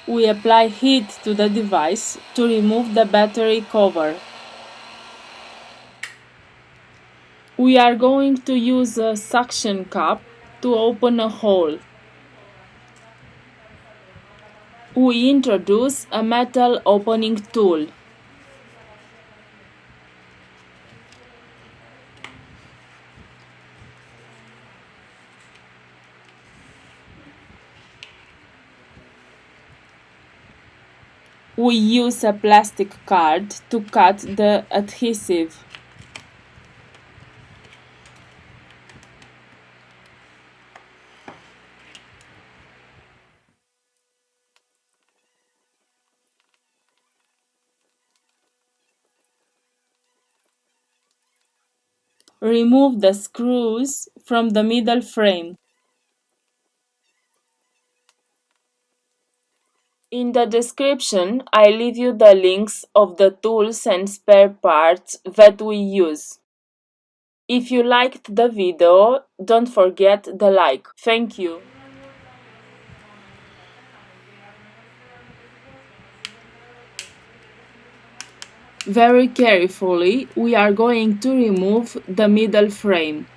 We apply heat to the device to remove the battery cover. We are going to use a suction cup to open a hole. We introduce a metal opening tool. We use a plastic card to cut the adhesive. Remove the screws from the middle frame. In the description, I leave you the links of the tools and spare parts that we use. If you liked the video, don't forget the like. Thank you. Very carefully, we are going to remove the middle frame.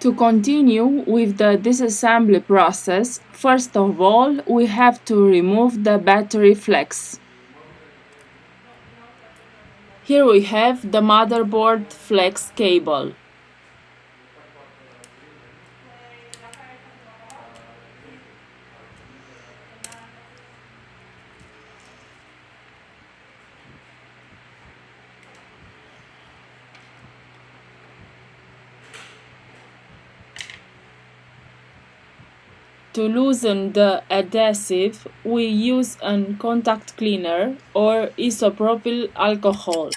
To continue with the disassembly process, first of all, we have to remove the battery flex. Here we have the motherboard flex cable. To loosen the adhesive, we use a contact cleaner or isopropyl alcohol.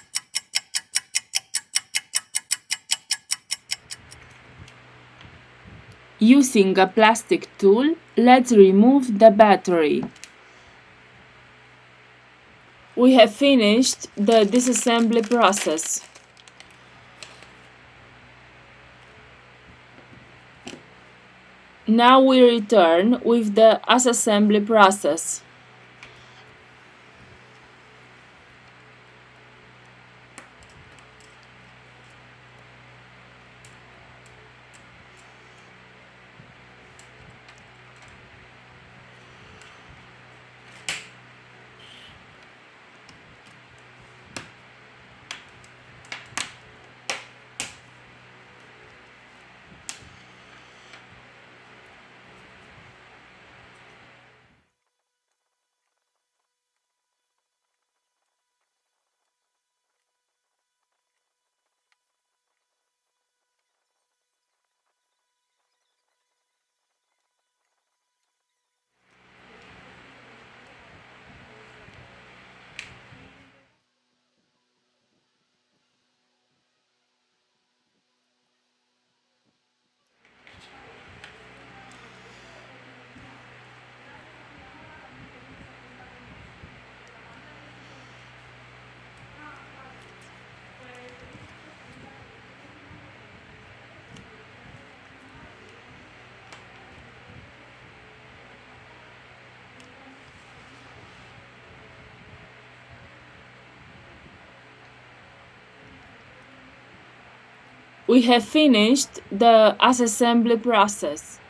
Using a plastic tool, let's remove the battery. We have finished the disassembly process. Now we return with the assembly process. We have finished the assembly process.